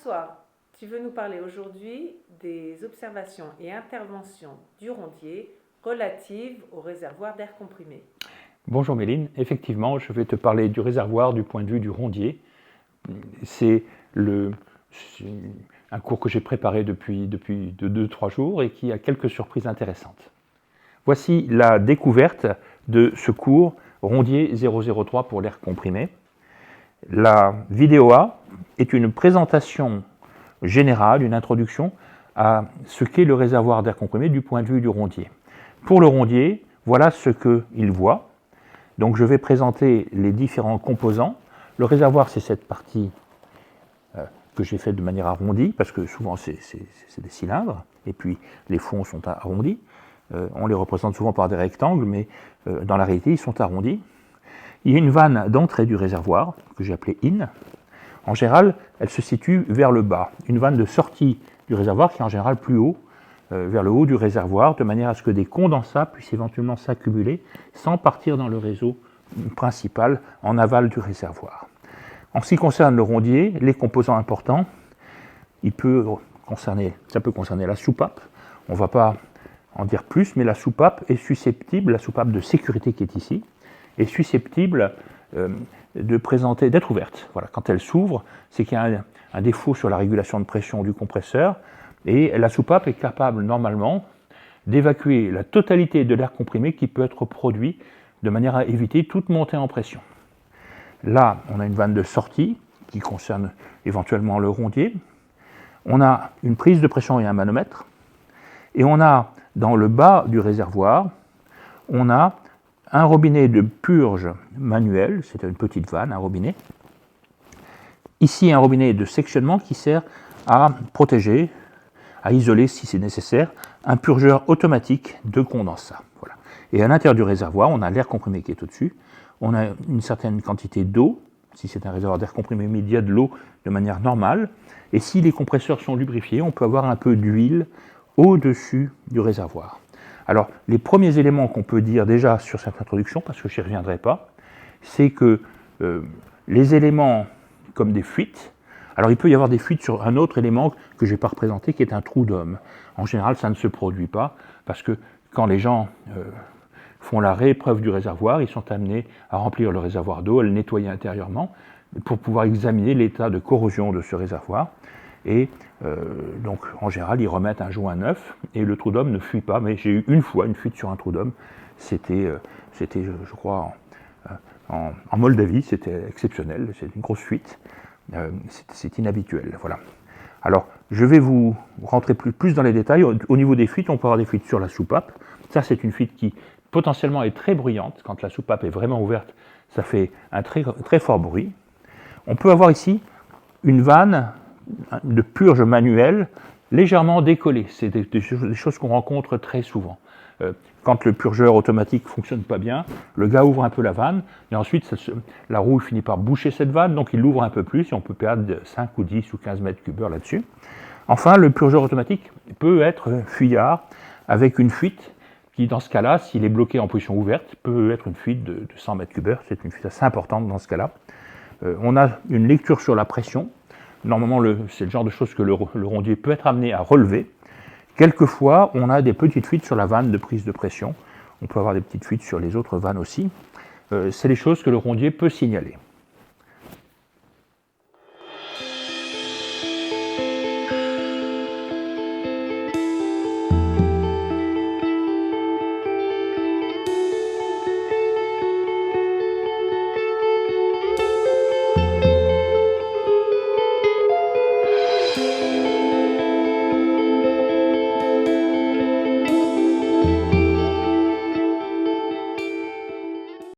François, tu veux nous parler aujourd'hui des observations et interventions du Rondier relatives au réservoir d'air comprimé. Bonjour Méline, effectivement je vais te parler du réservoir du point de vue du Rondier. C'est un cours que j'ai préparé depuis 2-3 jours et qui a quelques surprises intéressantes. Voici la découverte de ce cours Rondier 003 pour l'air comprimé. La vidéo A est une présentation générale, une introduction à ce qu'est le réservoir d'air comprimé du point de vue du Rondier. Pour le Rondier, voilà ce qu'il voit. Donc je vais présenter les différents composants. Le réservoir, c'est cette partie que j'ai faite de manière arrondie, parce que souvent c'est des cylindres, et puis les fonds sont arrondis. On les représente souvent par des rectangles, mais dans la réalité, ils sont arrondis. Il y a une vanne d'entrée du réservoir, que j'ai appelée in. En général, elle se situe vers le bas. Une vanne de sortie du réservoir qui est en général plus haut, vers le haut du réservoir, de manière à ce que des condensats puissent éventuellement s'accumuler sans partir dans le réseau principal en aval du réservoir. En ce qui concerne le Rondier, les composants importants, ça peut concerner la soupape. On ne va pas en dire plus, mais la soupape est susceptible, la soupape de sécurité qui est ici, est susceptible d'être ouverte. Voilà, quand elle s'ouvre, c'est qu'il y a un défaut sur la régulation de pression du compresseur, et la soupape est capable normalement d'évacuer la totalité de l'air comprimé qui peut être produit de manière à éviter toute montée en pression. Là, on a une vanne de sortie qui concerne éventuellement le Rondier. On a une prise de pression et un manomètre. Et on a, dans le bas du réservoir, on a un robinet de purge manuel, c'est une petite vanne, un robinet. Ici, un robinet de sectionnement qui sert à protéger, à isoler si c'est nécessaire, un purgeur automatique de condensat. Voilà. Et à l'intérieur du réservoir, on a l'air comprimé qui est au-dessus, on a une certaine quantité d'eau, si c'est un réservoir d'air comprimé humide, il y a de l'eau de manière normale, et si les compresseurs sont lubrifiés, on peut avoir un peu d'huile au-dessus du réservoir. Alors, les premiers éléments qu'on peut dire déjà sur cette introduction, parce que je n'y reviendrai pas, c'est que les éléments comme des fuites, alors il peut y avoir des fuites sur un autre élément que je n'ai pas représenté, qui est un trou d'homme. En général, ça ne se produit pas, parce que quand les gens font la réépreuve du réservoir, ils sont amenés à remplir le réservoir d'eau, à le nettoyer intérieurement, pour pouvoir examiner l'état de corrosion de ce réservoir. Et donc, en général, ils remettent un joint neuf, et le trou d'homme ne fuit pas, mais j'ai eu une fois une fuite sur un trou d'homme, c'était je crois, en Moldavie, c'était exceptionnel, c'est une grosse fuite, c'est inhabituel, voilà. Alors, je vais vous rentrer plus dans les détails. Au niveau des fuites, on peut avoir des fuites sur la soupape. Ça, c'est une fuite qui, potentiellement, est très bruyante. Quand la soupape est vraiment ouverte, ça fait un très fort bruit. On peut avoir ici une vanne de purge manuelle légèrement décollée. C'est des choses qu'on rencontre très souvent. Quand le purgeur automatique ne fonctionne pas bien, le gars ouvre un peu la vanne, et ensuite la roue finit par boucher cette vanne, donc il l'ouvre un peu plus, et on peut perdre 5 ou 10 ou 15 mètres cubes heure là-dessus. Enfin, le purgeur automatique peut être fuyard avec une fuite qui, dans ce cas-là, s'il est bloqué en position ouverte, peut être une fuite de 100 mètres cubes heure. C'est une fuite assez importante dans ce cas-là. On a une lecture sur la pression. Normalement, c'est le genre de choses que le Rondier peut être amené à relever. Quelquefois, on a des petites fuites sur la vanne de prise de pression. On peut avoir des petites fuites sur les autres vannes aussi. C'est les choses que le Rondier peut signaler.